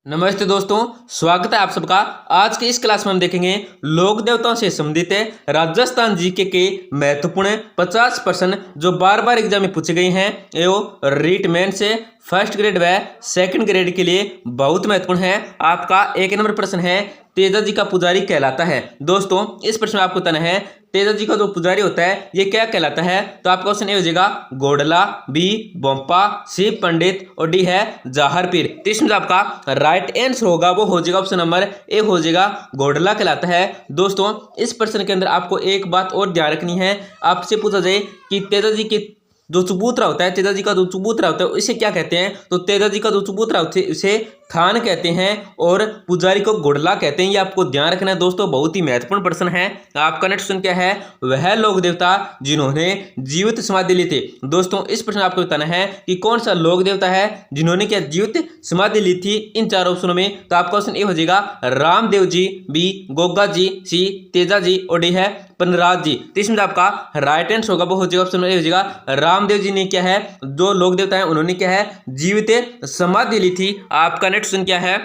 नमस्ते दोस्तों, स्वागत है आप सबका। आज के इस क्लास में हम देखेंगे लोक देवताओं से संबंधित राजस्थान जीके के महत्वपूर्ण 50 प्रश्न जो बार बार एग्जाम में पूछे गए हैं। एवं रीट मेन से फर्स्ट ग्रेड व सेकंड ग्रेड के लिए बहुत महत्वपूर्ण है। आपका 1 नंबर प्रश्न है, तेजा जी का पुजारी कहलाता है। दोस्तों, इस प्रश्न में आपको बताना है तेजा जी का जो पुजारी होता है ये क्या कहलाता है। तो आपका ऑप्शन ए हो जाएगा गोडला, बी बोम्पा, सी पंडित और डी है जाहर पीर। तो इसमें जो आपका राइट आंसर होगा वो हो जाएगा ऑप्शन नंबर ए हो जाएगा गोडला कहलाता है। दोस्तों, इस प्रश्न के अंदर आपको एक बात और ध्यान रखनी है। आपसे पूछा जाए कि तेजा जी के जो चबूतरा होता है, तेजा जी का जो चबूतरा होता है इसे क्या कहते हैं। तो तेजा जी का जो चबूतरा होता है उसे थान कहते हैं और पुजारी को गोडला कहते हैं। ये आपको ध्यान रखना है दोस्तों, बहुत ही महत्वपूर्ण प्रश्न है। आपका नेक्स्ट क्वेश्चन क्या है, वह लोक देवता जिन्होंने जीवित समाधि ली थी। दोस्तों, इस प्रश्न आपको बताना है कि कौन सा लोक देवता है जिन्होंने क्या जीवित समाधि ली थी इन चारों ऑप्शनों में। तो आपका ऑप्शन ए हो जाएगा रामदेव जी, बी गोगा जी, सी तेजा जी और डी है पनराज जी। तो इसमें आपका राइट आंसर होगा वो हो जाएगा ऑप्शन ए हो जाएगा रामदेव जी ने क्या है, जो लोक देवता है उन्होंने क्या है जीवित समाधि ली थी। आपका नेक्स्ट क्वेश्चन क्या है,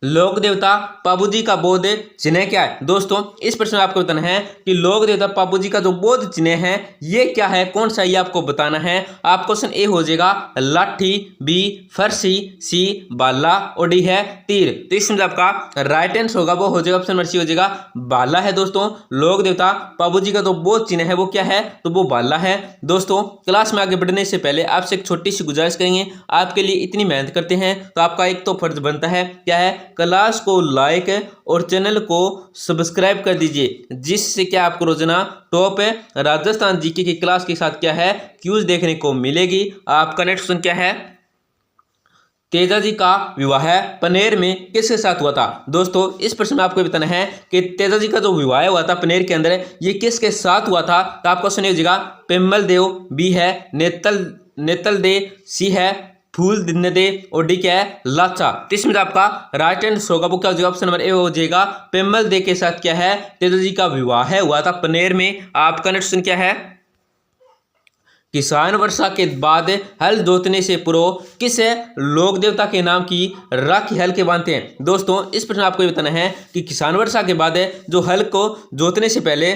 लोक देवता पाबूजी का बोध चिन्ह क्या है। दोस्तों, इस प्रश्न में आपको बताना है कि लोक देवता पाबूजी का जो बोध चिन्ह है ये क्या है, कौन सा, ये आपको बताना है। आप क्वेश्चन ए हो जाएगा लाठी, बी फरसी, सी बाला और डी है तीर। तो इसमें आपका राइट आंसर होगा वो हो जाएगा ऑप्शन नंबर सी हो जाएगा बाला है। दोस्तों, लोक देवता पाबूजी का जो बोध चिन्ह है वो क्या है, तो वो बाला है। दोस्तों, क्लास में आगे बढ़ने से पहले आपसे एक छोटी सी गुजारिश करेंगे। आपके लिए इतनी मेहनत करते हैं तो आपका एक तो फर्ज बनता है, क्या है, क्लास को लाइक और चैनल को सब्सक्राइब कर दीजिए, जिससे क्या आपको रोजाना टॉप राजस्थान जीके की क्लास के साथ क्या है क्यूज देखने को मिलेगी। आपका नेक्स्ट क्वेश्चन क्या है, तेजा जी का विवाह पनेर में किसके साथ हुआ था। दोस्तों, इस प्रश्न में आपको बताना है कि तेजा जी का जो विवाह हुआ था पनेर के अंदर ये किसके साथ हुआ था। तो आपका सुनिए जगह पेम्बल देव, बी है नेतल दे, सी है फूल दिन दे और डी क्या है लाचा। तो इसमें आपका राइट आंसर होगा वो क्या हो जाएगा, ऑप्शन नंबर ए हो जाएगा पेम्बल दे के साथ क्या है तेजा जी का विवाह हुआ था पनेर में। आपका नेक्स्ट क्वेश्चन क्या है, किसान वर्षा के बाद हल जोतने से पूर्व किस लोक देवता के नाम की राखी हल के बांधते हैं। दोस्तों, इस प्रश्न आपको ये बताना है कि किसान वर्षा के बाद जो हल को जोतने से पहले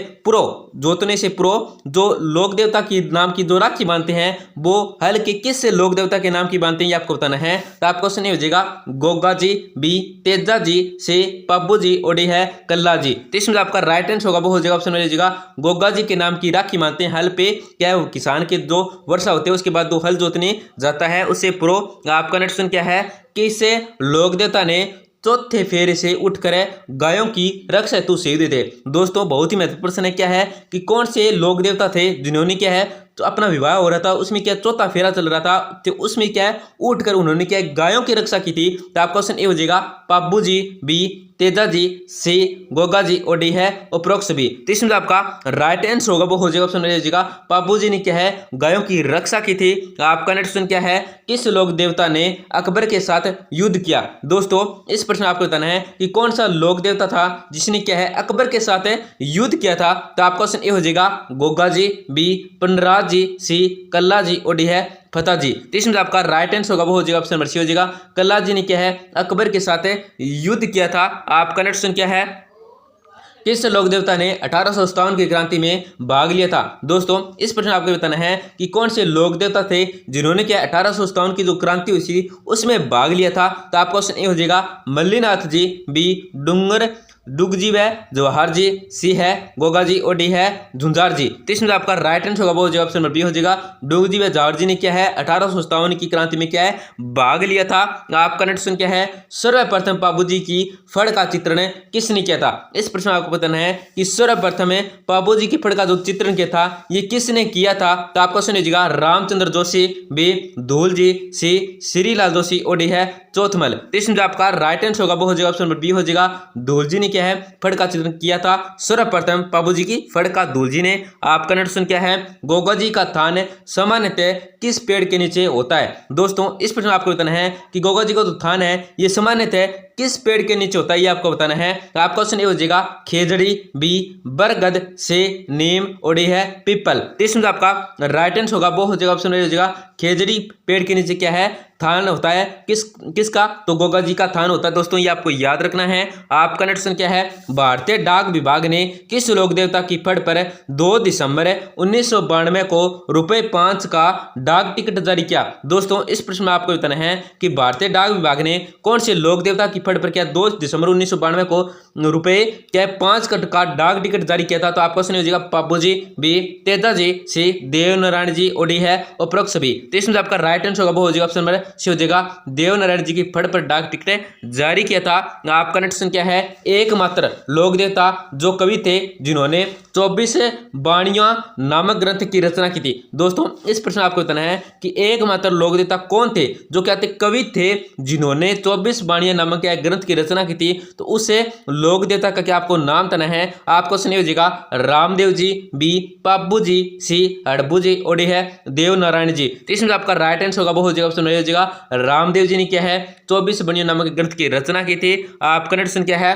जो लोक देवता की नाम की जो राखी बांधते हैं वो हल के किस लोक देवता के नाम की बांधते हैं, ये आपको बताना है। तो आपका क्वेश्चन हो जाएगा गोगा जी, बी तेजा जी, सी पब्बू जी और डी है कल्ला जी। तो इसमें आपका राइट आंसर होगा वो हो जाएगा ऑप्शन में लीजिएगा गोगा जी के नाम की राखी बांधते हैं हल पे, क्या है, किसान के जो वर्षा होती है उसके बाद जो हल जोतने जाता है उससे प्रो। आपका नेक्स्ट क्वेश्चन क्या है कि इसे लोक देवता ने चौथे फेरे से उठकर गायों की रक्षा हेतु शहीद थे। दोस्तों, बहुत ही महत्वपूर्ण प्रश्न है, क्या है कि कौन से लोक देवता थे जिन्होंने क्या है तो अपना विवाह हो रहा था उसमें क्या चौथा फेरा चल रहा था तो उसमें क्या है उठकर उन्होंने क्या है गायों की रक्षा की थी। तो आपका क्वेश्चन ए हो जाएगा पाबू जी, बी तेजा जी, सी गोगा जी और डी है उपरोक्त भी। तो इसमें आपका राइट आंसर होगा वो हो जाएगा ऑप्शन हो जाएगा पाबू जी ने क्या है गायों की रक्षा की थी। आपका नेक्स्ट क्वेश्चन क्या है, किस लोक देवता ने अकबर के साथ युद्ध किया। दोस्तों, इस प्रश्न आपको बताना है कि कौन सा लोक देवता था जिसने क्या है अकबर के साथ युद्ध किया था। तो आपका क्वेश्चन ए हो जाएगा गोगा जी, बी पनराज जी, सी कल्ला जी और डी है फतेह जी। तो इसमें आपका राइट आंसर होगा वो हो जाएगा ऑप्शन नंबर सी हो जाएगा कल्ला जी ने क्या है अकबर के साथ युद्ध किया था। आपका नेक्स्ट क्वेश्चन क्या है, किस लोक देवता ने 1857 की क्रांति में भाग लिया था। दोस्तों, इस प्रश्न आपको बताना है कि कौन से लोक देवता थे जिन्होंने क्या 1857 की जो क्रांति हुई थी उसमें भाग लिया था। तो आपका क्वेश्चन ए हो जाएगा मल्लीनाथ जी, बी डुग जी व जवाहर जी, सी है गोगा जी और डी है झुंझार जी। तो इसमें आपका राइट आंसर होगा वो जो ऑप्शन नंबर बी हो जाएगा डुग जी व जवाहर जी ने क्या है 1857 की क्रांति में क्या है भाग लिया था। आपका नेक्स्ट क्वेश्चन क्या है, सर्वप्रथम पाबू जी की फड़ का चित्रण किसने किया था। इस प्रश्न में आपको बताना है कि सर्वप्रथम पाबू जी की फड़ का जो चित्रण किया था ये किसने किया था। तो आपका क्वेश्चन हो जाएगा रामचंद्र जोशी, बी धूल जी, सी श्रीलाल जोशी और डी है चौथमल। तो इसमें आपका राइट आंसर होगा वो हो जाएगा ऑप्शन नंबर बी हो जाएगा धूल जी ने क्या है फड़ का चित्रण किया था सर्वप्रथम पाबू जी की फड़ का धूल जी ने। आपका नेक्स्ट क्वेश्चन क्या है, गोगा जी का थान सामान्यतः किस पेड़ के नीचे होता है। दोस्तों इस प्रश्न में आपको बताना है कि गोगा जी का जो थान है ये सामान्यतः किस पेड़ के नीचे होता है, ये आपको बताना है। तो आपका ऑप्शन ए हो जाएगा खेजड़ी, बी बरगद, से नीम और डी है पीपल। तो इसमें आपका राइट आंसर होगा वो हो जाएगा ऑप्शन ए हो जाएगा खेजड़ी पेड़ के नीचे क्या है, थान होता है। किसका, तो गोगा जी का थान होता है। दोस्तों ये आपको याद रखना है। आपका नेक्स्ट क्वेश्चन क्या है, भारतीय डाक विभाग ने किस लोक देवता की फड़ पर 2 दिसंबर 1992 को ₹5 का डाक टिकट जारी किया। दोस्तों इस प्रश्न में आपको बताना है कि भारतीय डाक विभाग ने कौन से लोक देवता की फड़ पर क्या 2 दिसंबर 1992 को ₹5 का डाक टिकट जारी किया था। तो आपका क्वेश्चन हो जाएगा बाबू जी, बी तेजाजी, सी देवनारायण जी और डी है उपरोक्त सभी। तो इसमें आपका राइट आंसर होगा वो हो जाएगा ऑप्शन नंबर सी हो जाएगा देवनारायण जी की फड़ पर डाक टिकट जारी किया था। आपका नेक्स्ट क्वेश्चन क्या है, एकमात्र लोक देवता जो कवि थे जिन्होंने 24 वाणियां नामक ग्रंथ की रचना की थी। दोस्तों इस प्रश्न में आपको बताना है कि एकमात्र लोक देवता कौन थे जो क्या थे, कवि थे जिन्होंने 24 वाणियां नामक ग्रंथ की रचना की थी। तो उसे लोक देवता का क्या आपको नाम बताना है। आपको सुनिए हो जाएगा रामदेव जी, बी पाबू जी, सी हड़बू जी और डी है देवनारायण जी। तो इसमें आपका राइट आंसर होगा वो हो जाएगा ऑप्शन हो जाएगा रामदेव जी ने क्या है 24 वाणियां नामक ग्रंथ की रचना की थी। आपका नेक्स्ट क्या है,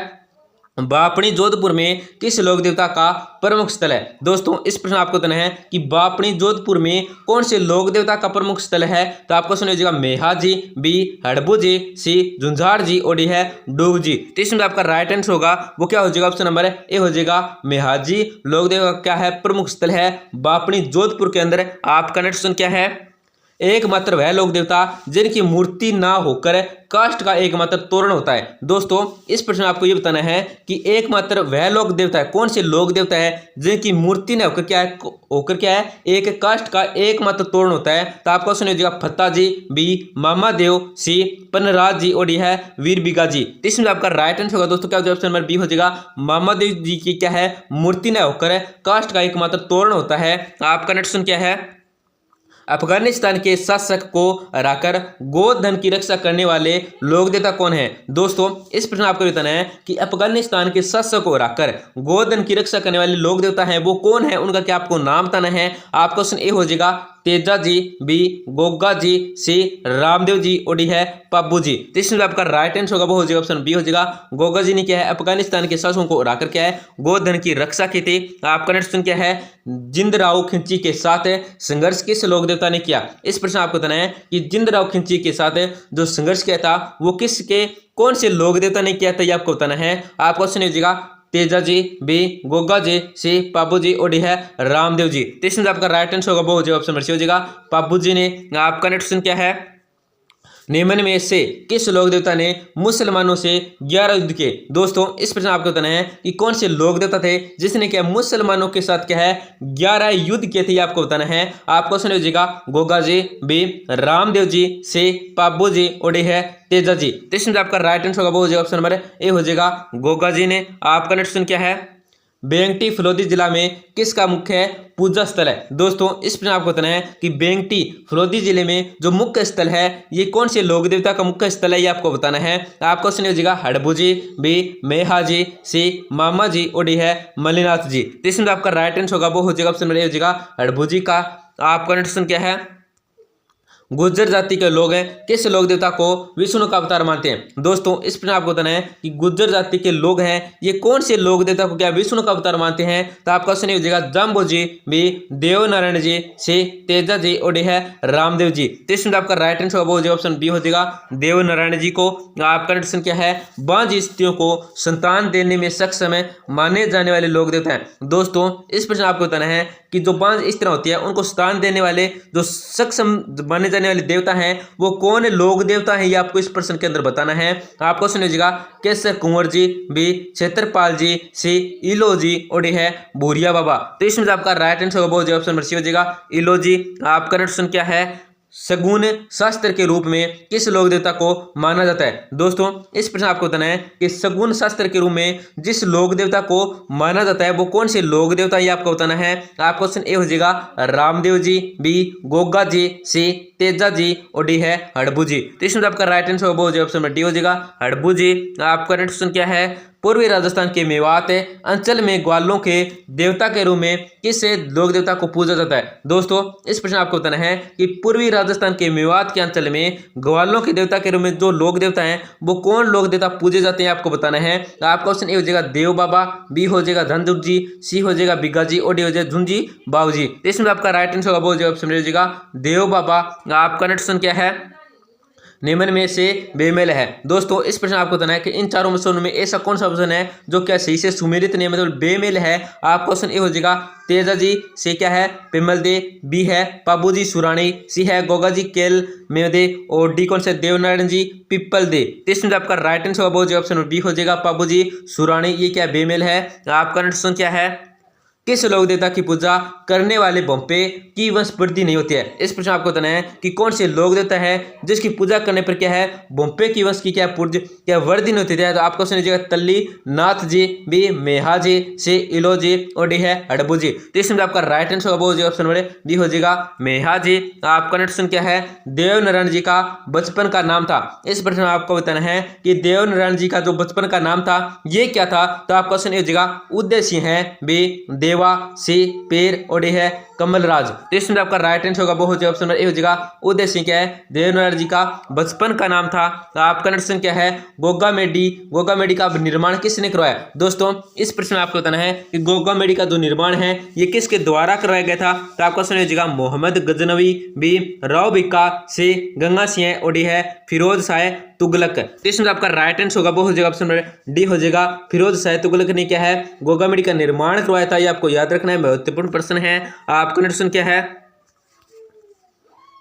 बापणी जोधपुर में किस लोक देवता का प्रमुख स्थल है। दोस्तों इस प्रश्न आपको बताना है कि बापणी जोधपुर में कौन से लोक देवता का प्रमुख स्थल है। तो आपको सुन लीजिएगा मेहा जी, बी हड़बू जी, सी झुंझार जी और डी है डूब जी। तो इसमें आपका राइट आंसर होगा वो क्या हो जाएगा, ऑप्शन नंबर ए हो जाएगा मेहा जी लोक देवता क्या है प्रमुख स्थल है बापणी जोधपुर के अंदर। आपका नेक्स्ट क्वेश्चन क्या है, एकमात्र वह लोक देवता जिनकी मूर्ति ना होकर काष्ठ का एकमात्र तोरण होता है। दोस्तों इस प्रश्न में आपको यह बताना है कि एकमात्र वह लोक देवता है, कौन से लोक देवता है जिनकी मूर्ति ना होकर क्या है एक काष्ठ का एकमात्र तोरण होता है। तो आपको सुन लीजिएगा फत्ता जी, बी मामा देव, सी पनराज जी और डी है वीर बिगा जी। तो इसमें आपका राइट आंसर होगा दोस्तों क्या हो जाएगा, ऑप्शन नंबर बी हो जाएगा मामा देव जी की क्या है मूर्ति ना होकर काष्ठ का एकमात्र तोरण होता है। आपका नेक्स्ट क्वेश्चन क्या है, अफगानिस्तान के शासक को हराकर गोधन की रक्षा करने वाले लोक देवता कौन है। दोस्तों इस प्रश्न आपको बताना है कि अफगानिस्तान के शासक को हराकर गोधन की रक्षा करने वाले लोक देवता हैं वो कौन है, उनका क्या आपको नाम बताना है। आपका क्वेश्चन ए हो जाएगा तेजा जी, बी गोगा जी, सी रामदेव जी और डी है पब्बू जी। तो इसमें आपका राइट आंसर होगा वो हो जाएगा ऑप्शन बी हो जाएगा गोगा जी ने क्या है अफगानिस्तान के शासकों को हराकर क्या है गोधन की रक्षा की थी। आपका नेक्स्ट क्वेश्चन क्या है, जिंदराव खिलची के साथ संघर्ष किस लोक देवता ने किया। इस प्रश्न आपको बताना है कि जिंदराव खिलची के साथ जो संघर्ष किया था वो किसके कौन से लोक देवता ने किया था, ये आपको बताना है। आपका क्वेश्चन हो जाएगा तेजा जी, बी गोगा जी, सी पाबू जी और डी है रामदेव जी। तो इसमें आपका राइट आंसर होगा वो हो जाएगा ऑप्शन नंबर सी हो जाएगा पाबू जी ने। आपका नेक्स्ट क्वेश्चन क्या है, निम्न में से किस लोक देवता ने मुसलमानों से 11 युद्ध किए। दोस्तों इस प्रश्न आपको बताना है कि कौन से लोक देवता थे जिसने क्या मुसलमानों के साथ क्या है 11 युद्ध किए थे, ये आपको बताना है। आपको सुन लीजिएगा गोगा जी, बी रामदेव जी, सी पाबू जी और डी है तेजा जी। तो इसमें आपका राइट आंसर होगा वो हो जाएगा ऑप्शन नंबर ए हो जाएगा गोगा जी ने। आपका नेक्स्ट क्वेश्चन क्या है, बेंगटी फलोदी जिला में किसका मुख्य पूजा स्थल है। दोस्तों इस प्रश्न आपको बताना है कि बेंगटी फलोदी जिले में जो मुख्य स्थल है ये कौन से लोक देवता का मुख्य स्थल है, ये आपको बताना है। आपको सुनिए हो जाएगा हड़बू जी, बी मेहा जी, सी मामा जी और डी है मलिनाथ जी। तो इसमें आपका राइट आंसर होगा वो हो जाएगा ऑप्शन नंबर ए हो जाएगा हड़बू जी का। आपका नेक्स्ट क्या है, गुर्जर जाति के लोग हैं किस लोक देवता को विष्णु का अवतार मानते हैं। दोस्तों इस प्रश्न आपको बताना है कि गुर्जर जाति के लोग हैं ये कौन से लोक देवता को क्या विष्णु का अवतार मानते हैं। तो आपका क्वेश्चन हो जाएगा जाम्बो जी, बी देवनारायण जी, सी तेजा जी और डी है रामदेव जी। तो इसमें आपका राइट आंसर हो जाएगा ऑप्शन बी हो जाएगा देवनारायण जी को। आपका क्वेश्चन क्या है, बांझ स्त्रियों को संतान देने में सक्षम माने जाने वाले लोक देवता हैं। दोस्तों इस प्रश्न आपको बताना है कि जो बांझ स्त्रियां होती है उनको संतान देने वाले जो सक्षम माने जाने वाले देवता हैं वो कौन लोक देवता हैं, ये आपको इस प्रश्न के अंदर बताना है। आपको सुनिएगा केसर कुंवर जी, बी क्षेत्रपाल जी, सी इलो जी और डी है भूरिया बाबा। तो इसमें आपका राइट आंसर होगा ऑप्शन नंबर सी हो जाएगा इलो जी। आपका क्वेश्चन क्या है, सगुन शास्त्र के रूप में किस लोक देवता को माना जाता है। दोस्तों इस प्रश्न आपको बताना है कि सगुन शास्त्र के रूप में जिस लोक देवता को माना जाता है वो कौन से लोक देवता, ये आपको बताना है। आपका क्वेश्चन ए हो जाएगा रामदेव जी, बी गोगा जी, सी तेजा जी और डी है हड़बू जी। तो इसमें आपका राइट आंसर हो जाएगा ऑप्शन नंबर डी हो जाएगा हड़बू जी। आपका नेक्स्ट क्वेश्चन क्या है, पूर्वी राजस्थान के मेवात अंचल में ग्वालों के देवता के रूप में किस लोक देवता को पूजा जाता है। दोस्तों इस प्रश्न आपको बताना है कि पूर्वी राजस्थान के मेवात के अंचल में ग्वालों के देवता के रूप में जो लोक देवता हैं वो कौन लोक देवता पूजे जाते हैं आपको बताना है। आपका ऑप्शन ए हो जाएगा देव बाबा, बी हो जाएगा धनदुर जी, सी हो जाएगा बिग्गा जी और डी हो जाएगा झुंझी बाबू जी। इसमें आपका राइट आंसर होगा वो जवाब ऑप्शन हो जाएगा देव बाबा। आपका नेक्स्ट ऑप्शन क्या है, निम्न में से बेमेल है। दोस्तों इस प्रश्न आपको बताना है कि इन चारों ऑप्शनों में ऐसा कौन सा ऑप्शन है जो क्या सही से सुमेलित नहीं मतलब बेमेल है। आपका ऑप्शन ए हो जाएगा तेजा जी, सी क्या है पिमल दे, बी है पाबू जी सुरानी, सी है गोगा जी केल मेदे और डी कौन से देवनारायण जी पिपल दे। तो इसमें आपका राइट आंसर होगा जो ऑप्शन बी हो जाएगा पाबू जी सुरानी, ये क्या बेमेल है। आपका नेक्स्ट ऑप्शन क्या है, किस लोक देवता की पूजा करने वाले भोंपे की वंशवृद्धि नहीं होती है। इस प्रश्न आपको बताना है कि कौन से लोक देवता है जिसकी पूजा करने पर क्या है भोंपे की वंश की क्या पूर्ज क्या वृद्धि नहीं होती है। तो आपको सुन लीजिएगा तल्ली नाथ जी, बी मेहा जी, सी इलो जी और डी है हड़बू जी। तो इसमें आपका राइट आंसर होगा वो जो ऑप्शन नंबर डी हो जाएगा मेहा जी। आपका नेक्स्ट क्या है, देवनारायण जी का बचपन का नाम था। इस प्रश्न में आपको बताना है कि देवनारायण जी का जो बचपन का नाम था ये क्या था। तो आपका क्वेश्चन ये हो जाएगा उद्देश्य है, बी देवा, सी पेर और डी है कमलराज। तो इसमें आपका राइट आंसर होगा वो हो जाएगा ऑप्शन नंबर ए हो जाएगा उदय क्या है देवनारायण जी का बचपन का नाम था। तो आपका नेक्स्ट क्या है, गोगा मेडी, गोगा मेडी का निर्माण किसने करवाया। दोस्तों इस प्रश्न में आपको बताना है कि गोगा मेडी का जो निर्माण है ये किसके द्वारा करवाया गया था। तो आपका क्वेश्चन हो जाएगा मोहम्मद गजनवी, बी राव बिक्का, सी गंगा सिंह और डी है फिरोज शाह तुगलक। तो इसमें आपका राइट आंसर होगा वो हो जाएगा ऑप्शन नंबर डी हो जाएगा फिरोज शाह तुगलक ने क्या है गोगा मेडी का निर्माण करवाया था। ये आपको याद रखना है, महत्वपूर्ण प्रश्न है। आपका नेक्स्ट क्या है,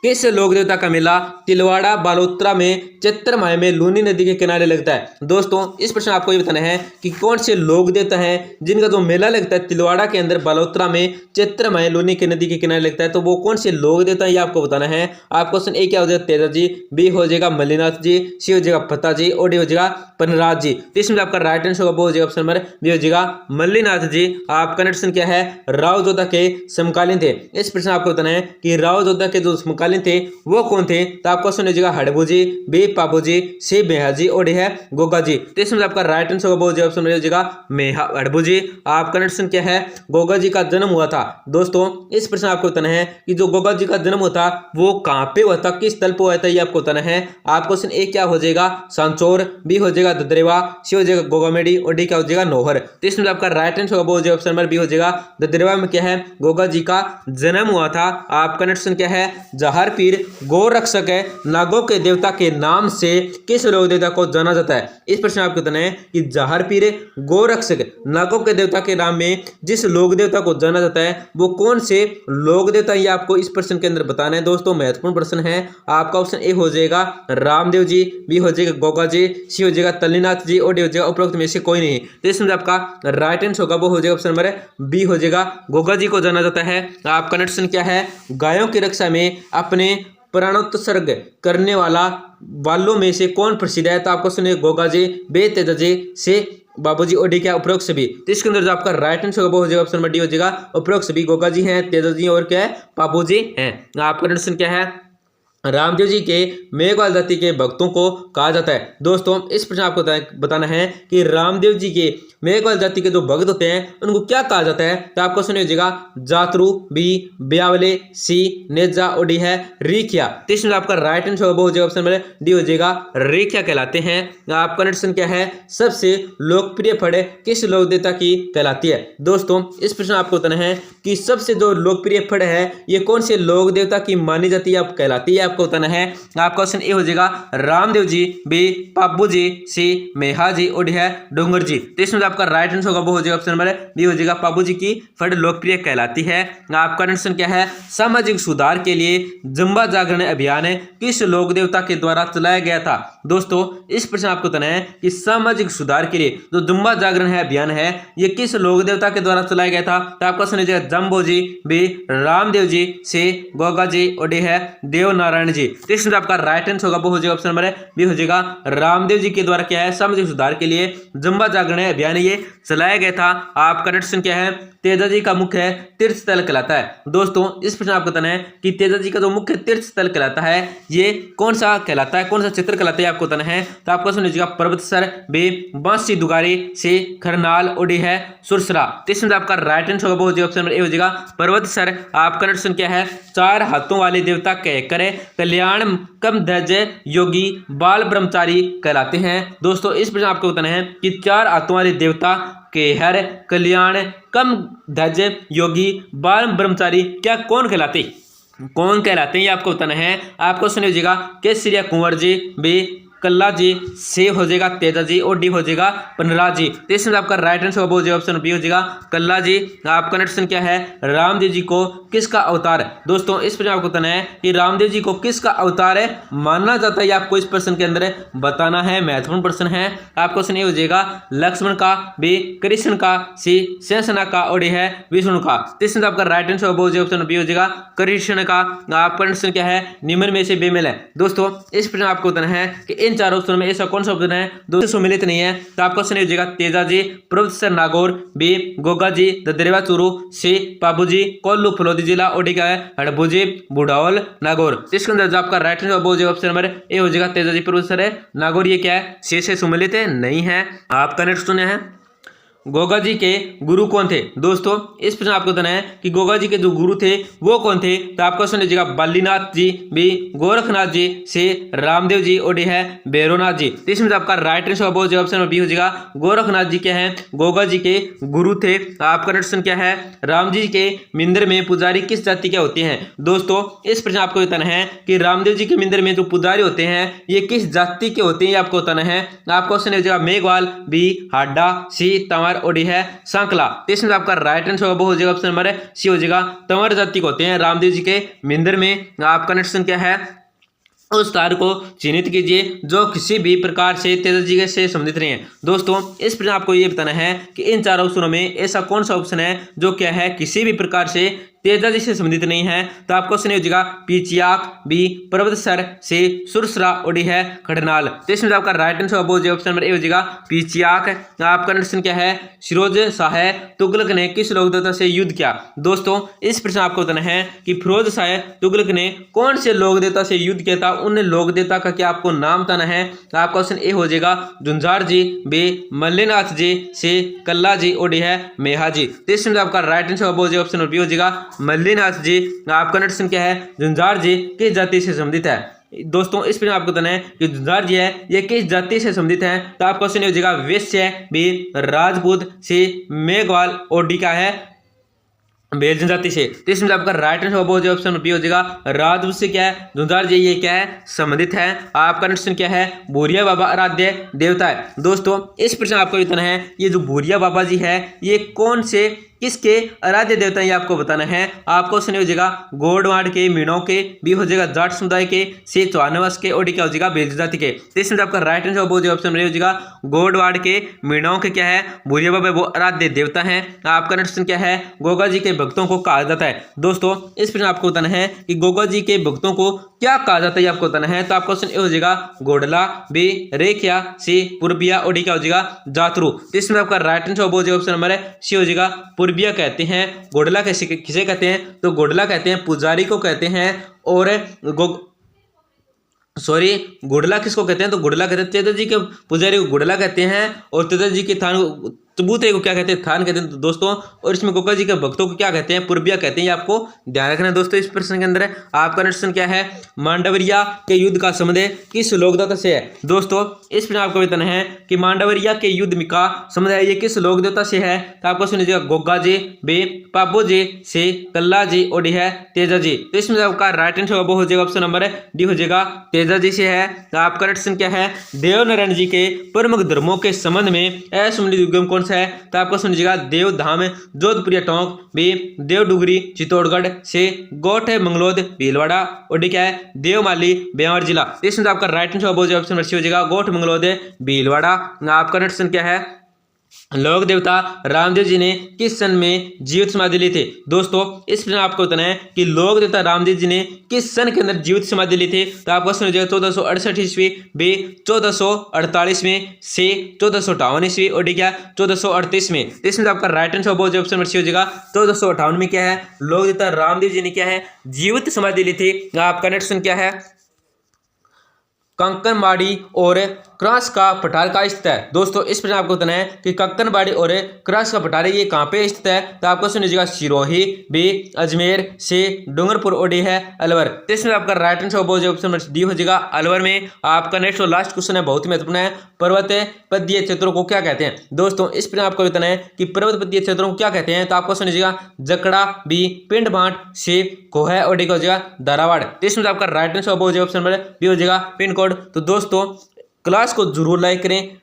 किस लोक देवता का मेला तिलवाड़ा बालोत्रा में चैत्र माह में लूनी नदी के किनारे लगता है। दोस्तों इस प्रश्न आपको ये बताना है कि कौन से लोक देवता हैं जिनका जो मेला लगता है तिलवाड़ा के अंदर बालोत्रा में चैत्र माह लूनी के नदी के किनारे लगता है। तो वो कौन से लोक देवता है ये आपको बताना है। आप क्वेश्चन ए क्या हो जाएगा तेजा जी, बी हो जाएगा मल्लीनाथ जी, सी हो जाएगा फता जी और डी हो जाएगा पनराज जी। तो इसमें आपका राइट आंसर होगा वो हो जाएगा ऑप्शन नंबर बी हो जाएगा मल्लीनाथ जी। आपका नेक्स्ट क्या है, राव जोधा के समकालीन थे। इस प्रश्न आपको बताना है कि राव जोधा के जो समकालीन थे वो कौन थे। तो आपको सुन लीजिएगा हड़बू जी, बी पाबू जी, सी मेहा जी और डी है गोगा जी। तो इसमें आपका राइट आंसर होगा वो जो ऑप्शन हो जाएगा मेहा हड़बू जी। आपका नेक्स्ट क्या है, गोगा जी का जन्म हुआ था। दोस्तों इस प्रश्न आपको बताना है कि जो गोगा जी का जन्म हुआ था वो कहां पे हुआ था, किस स्थल पे हुआ था, ये आपको बताना है। आपको क्वेश्चन ए क्या हो जाएगा सांचौर, बी हो जाएगा ददरेवा, सी हो जाएगा गोगामेडी और डी क्या हो जाएगा नौहर। तो इसमें आपका राइट आंसर होगा वो जो ऑप्शन नंबर बी हो जाएगा ददरेवा में क्या है गोगा जी का जन्म हुआ था। आपका नेक्स्ट क्या है, जहार पीर गोरक्षक है नागों के देवता के नाम से किस लोक देवता को जाना जाता है। इस प्रश्न आपको बताना है कि जहार पीर गोरक्षक नागों के देवता के नाम में जिस लोक देवता को जाना जाता है वो कौन से लोक देवता ये आपको इस प्रश्न के अंदर बताना है। दोस्तों महत्वपूर्ण प्रश्न है। आपका ऑप्शन ए हो जाएगा रामदेव जी, बी हो जाएगा गोगा जी, सी हो जाएगा तल्लीनाथ जी और डी हो जाएगा उपरोक्त में से कोई नहीं। तो इसमें आपका राइट आंसर होगा वो हो जाएगा ऑप्शन नंबर बी हो जाएगा गोगा जी को जाना जाता है। आपका नेक्स्ट क्या है, गायों की रक्षा में अपने प्राणोत्सर्ग करने वालों में से कौन प्रसिद्ध है। तो आपको सुनिए गोगा जी, बे तेजा जी, से बाबूजी और डी क्या उपरोक्त सभी। तो इसके अंदर जो आपका राइट आंसर होगा वो हो जाएगा ऑप्शन नंबर डी हो जाएगा उपरोक्त सभी। गोगा जी हैं, तेजा जी और क्या है बाबूजी हैं। आपका नेक्स्ट क्या है, रामदेव जी के मेघवाल जाति के भक्तों को कहा जाता है। दोस्तों इस प्रश्न आपको बताना है कि रामदेव जी के मेघवाल जाति के जो भक्त होते हैं उनको क्या कहा जाता है। तो आपको सुन लीजिएगा जातरू, बी ब्यावले, सी नेजा और डी है रेखिया। तो इसमें आपका राइट आंसर होगा हो जाएगा ऑप्शन नंबर डी हो जाएगा रेखिया कहलाते हैं। आपका नेक्स्ट क्या है, सबसे लोकप्रिय फड़ किस लोक देवता की कहलाती है। दोस्तों इस प्रश्न आपको बताना है कि सबसे जो लोकप्रिय फड़ है ये कौन से लोक देवता की मानी जाती है, कहलाती है, आपको बताना है। आपका ऑप्शन ए हो जाएगा रामदेव जी, बी पाबू जी, सी मेहा जी और डी है डोंगर जी। तो इसमें आपका राइट आंसर होगा वो हो जाएगा ऑप्शन नंबर बी हो जाएगा पाबू जी की फड़ लोकप्रिय कहलाती है। आपका नेक्स्ट क्या है, सामाजिक सुधार के लिए जंबा जागरण अभियान किस लोक देवता के द्वारा चलाया गया था। दोस्तों इस प्रश्न आपको बताना है कि सामाजिक सुधार के लिए जो जंबा जागरण है अभियान है ये किस लोक देवता के द्वारा चलाया गया था। तो आपका सुन लीजिएगा जम्बो जी, बी रामदेव जी, सी गोगा जी और डी है देवनारायण नारायण जी। तो इसमें आपका राइट आंसर होगा वो हो जाएगा ऑप्शन नंबर बी हो जाएगा। रामदेव जी के द्वारा क्या है सामाजिक सुधार के लिए जम्बा जागरण अभियान ये चलाया गया था। आपका नेक्स्ट क्वेश्चन क्या है तेजा जी का मुख्य तीर्थ स्थल कहलाता है। दोस्तों इस प्रश्न आपको बताना है कि तेजा जी का जो मुख्य तीर्थ स्थल कहलाता है ये कौन सा कहलाता है, कौन सा क्षेत्र कहलाता है आपको बताना है। तो आपको सुन लीजिएगा पर्वतसर, बी बांसी दुगारी, सी खरनाल, ओडी है सुरसरा। तो इसमें आपका राइट आंसर होगा वो हो जाएगा ऑप्शन नंबर ए हो जाएगा पर्वतसर। आपका नेक्स्ट क्या है चार हाथों वाले देवता कह करे कल्याण कम ध्वज योगी बाल ब्रह्मचारी कहलाते हैं। दोस्तों इस प्रश्न आपको बताना है कि चार हाथों वाले देवता केहर कल्याण कम ध्वज योगी बाल ब्रह्मचारी क्या कौन कहलाते हैं ये आपको बताना है। आपको सुन लीजिएगा केसरिया कुंवर जी, बी कल्ला जी, सी हो जाएगा तेजा जी और डी हो जाएगा पनराज जी। तो इसमें आपका राइट आंसर हो जाएगा ऑप्शन बी हो जाएगा कल्ला जी। आपका नेक्स्ट क्या है रामदेव जी को किसका अवतार। दोस्तों इस प्रश्न आपको बताना है कि रामदेव जी को किसका अवतार है माना जाता है, आपको इस प्रश्न के अंदर बताना है। महत्वपूर्ण प्रश्न है। आपको सुनिए हो जाएगा लक्ष्मण का, बी कृष्ण का, सी शेषना का और डी है विष्णु का। तो इसमें आपका राइट आंसर हो जाएगा ऑप्शन बी हो जाएगा कृष्ण का। आपका नेक्स्ट क्या है निम्न में से बेमेल है। दोस्तों इस प्रश्न आपको बताना है कि इन चार ऑप्शन में ऐसा कौन सा ऑप्शन है दोस्तों सम्मिलित नहीं है। तो आपका ऑप्शन हो जाएगा तेजा जी प्रोफेसर नागौर, बी गोगा जी ददरेवा चूरू, सी पाबू जी कोल्लू फलोदी जिला और डी क्या है हड़बू जी बुढ़ावल नागौर। इसके अंदर जो आपका राइट आंसर हो जाएगा ऑप्शन नंबर ए हो जाएगा तेजा जी प्रोफेसर है नागौर ये क्या है सी से सम्मिलित है नहीं है। आपका नेक्स्ट सुने हैं गोगा जी के गुरु कौन थे। दोस्तों इस प्रश्न आपको बताना है कि गोगा जी के जो गुरु थे वो कौन थे। तो आपको सुन लीजिएगा बालीनाथ जी, बी गोरखनाथ जी, सी रामदेव जी और डी है भैरवनाथ जी। तो इसमें आपका राइट आंसर हो जाएगा ऑप्शन बी हो जाएगा गोरखनाथ जी क्या है गोगा जी के गुरु थे। आपका नेक्स्ट क्या है राम जी के मंदिर में पुजारी किस जाति के होते हैं। दोस्तों इस प्रश्न आपको बताना है कि रामदेव जी के मंदिर में जो पुजारी होते हैं ये किस जाति के होते हैं ये आपको बताना है। आपको ऑप्शन हो जाएगा मेघवाल, बी हाडा, सी तंवर ओडी है सांकला। इसमें आपका राइट आंसर हो जाएगा ऑप्शन नंबर सी हो जाएगा तंवर जाति को होते हैं रामदेव जी के मंदिर में। आपका नेक्स्ट क्या है उस तार को चिन्हित कीजिए जो किसी भी प्रकार से तेजा जी से संबंधित नहीं है। दोस्तों इस प्रश्न आपको ये बताना है कि इन चार ऑप्शनों में ऐसा कौन सा ऑप्शन है जो क्या है किसी भी प्रकार से तेजा जी से संबंधित नहीं है। तो आपको सुनिए हो जाएगा पीचियाक, बी पर्वतसर, सी सुरसरा और डी है खड़नाल। तो इसमें आपका राइट आंसर हो जाएगा ऑप्शन नंबर ए हो जाएगा पीचियाक। आपका नेक्स्ट क्या है फिरोज शाह तुगलक ने किस लोक देवता से युद्ध किया। दोस्तों इस प्रश्न आपको बताना है कि फिरोज शाह तुगलक ने कौन से लोक देवता से युद्ध किया था, उन लोक देवता का क्या आपको नाम बताना है। तो आपका ऑप्शन ए हो जाएगा झुंझार जी, बी मल्लीनाथ जी, सी कल्ला जी और डी है मेहा जी। तो इसमें आपका राइट आंसर हो जाएगा ऑप्शन बी हो जाएगा मल्लीनाथ जी। आपका नेक्स्ट क्या है झुंझार जी किस जाति से संबंधित है। दोस्तों इस पर आपको बताना है कि झुंझार जी है ये किस जाति से संबंधित है। तो आपका क्वेश्चन हो जाएगा वैश्य, बी राजपूत, सी मेघवाल और डी का है भेल जनजाति से। तो इसमें आपका राइट आंसर हो जाएगा ऑप्शन बी हो जाएगा राजपूत से क्या है झुंझार जी ये क्या है संबंधित है। आपका नेक्स्ट क्या है भूरिया बाबा आराध्य देवता है। दोस्तों इस प्रश्न आपको बताना है ये जो भूरिया बाबा जी है ये कौन से किसके आराध्य देवता ये आपको बताना है। आपको सुनिए हो जाएगा गोडवाड़ के, मीणों के, बी हो जाएगा जाट समुदाय के, सी चौहानवास के और डी क्या हो जाएगा भेल जाति के। तो इसमें आपका राइट आंसर हो जाएगा ऑप्शन हो जाएगा गोडवाड़ के, मीणों के क्या है भूरिया बाबा वो आराध्य देवता है। आपका नेक्स्ट क्या है गोगा जी के भक्तों को कहा जाता है। दोस्तों इस प्रश्न आपको बताना है कि गोगा जी के भक्तों को क्या कहा जाता है आपको बताना है। तो आपका क्वेश्चन हो जाएगा गोडला, बी रेखिया, सी पुरबिया और डी क्या हो जाएगा जातरू। तो इसमें आपका राइट आंसर हो जाएगा ऑप्शन नंबर सी हो जाएगा पुरबिया कहते हैं। गोडला कैसे किसे कहते हैं तो गोडला कहते हैं पुजारी को कहते हैं और गोडला किसको कहते हैं तो गोडला कहते हैं तेजा जी के पुजारी को गोडला कहते हैं और तेजा जी के थान चबूतरे को क्या कहते हैं थान कहते हैं। तो दोस्तों और इसमें गोगा जी के भक्तों को क्या कहते हैं पुरबिया कहते हैं। ये आपको ध्यान रखना है दोस्तों। इस प्रश्न के अंदर आपका नेक्स्ट क्या है मांडवरिया के युद्ध का संबंध किस लोक देवता से है। दोस्तों इस प्रश्न आपको बताना है कि मांडवरिया के युद्ध का संबंध है ये किस लोक देवता से है। तो आपको सुन लीजिएगा गोगा जी, बी पाबू जी, सी कल्ला जी और डी है तेजा जी। तो इसमें आपका राइट आंसर हो जाएगा ऑप्शन नंबर डी हो जाएगा तेजा जी से है। तो आपका नेक्स्ट क्या है देवनारायण जी के प्रमुख धर्मों के संबंध में असंबंधित युग्म कौन सा है। तो आपको सुन लीजिएगा देव धाम जोधपुरिया टोंक, बी देव डुगरी चित्तौड़गढ़, से गोठ मंगलोद भीलवाड़ा और डी क्या है देवमाली बेवर जिला। इसमें आपका राइट आंसर हो जाएगा ऑप्शन हो जाएगा गोठ मंगलोद भीलवाड़ा। आपका नेक्स्ट क्या है लोक देवता रामदेव जी ने किस सन में जीवित समाधि ली थी? दोस्तों इस प्रश्न आपको बताना है कि लोक देवता रामदेव जी ने किस सन के अंदर जीवित समाधि ली थी। तो आपको क्वेश्चन हो जाएगा 1468 ईस्वी, बी 1448 में, सी 1458 ईस्वी और डी क्या 1438 में। इसमें आपका राइट आंसर बहुत ऑप्शन नंबर सी हो जाएगा 1458 में क्या है लोक देवता रामदेव जी ने क्या है जीवित समाधि ली थी। आपका नेक्स्ट क्वेश्चन क्या है कंकनबाड़ी और क्रास का पठार का स्थित है। दोस्तों इस प्रश्न आपको बताना है कि कंकनबाड़ी और क्रास का पठार ये कहाँ पे स्थित है। तो आपको सुन लीजिएगा सिरोही, बी अजमेर, सी डूंगरपुर और डी है अलवर। तो इसमें आपका right answer option number D हो जाएगा अलवर में। आपका नेक्स्ट और लास्ट क्वेश्चन है बहुत ही महत्वपूर्ण है, पर्वत पद्दीय क्षेत्रों को क्या कहते हैं। दोस्तों इस प्रश्न आपको बताना है कि पर्वत पद्दीय क्षेत्रों को क्या कहते हैं। तो आपको सुन लीजिएगा जकड़ा, बी पिंड भाट, सी कोह और डी का हो जाएगा धारावाड़। तो इसमें आपका right answer option number B हो जाएगा पिन कोड। तो दोस्तों क्लास को जरूर लाइक करें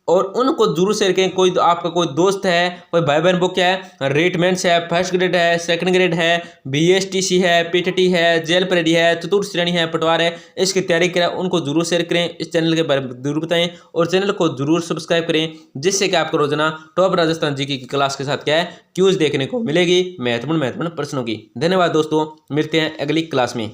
और उनको जरूर शेयर करें। कोई आपका कोई दोस्त है, कोई भाई बहन बुक है, रेटमेंट्स है, फर्स्ट ग्रेड है, सेकंड ग्रेड है, बीएसटीसी है, पीटीटी है, जेल परेडी है, चतुर्थ श्रेणी है, पटवार है, इसकी तैयारी करें, उनको जरूर शेयर करें, इस चैनल के बारे में जरूर बताएं और चैनल को जरूर सब्सक्राइब करें, जिससे कि आपको रोजाना टॉप राजस्थान जीके की क्लास के साथ क्या है क्यूज देखने को मिलेगी महत्वपूर्ण प्रश्नों की। धन्यवाद दोस्तों, मिलते हैं अगली क्लास में।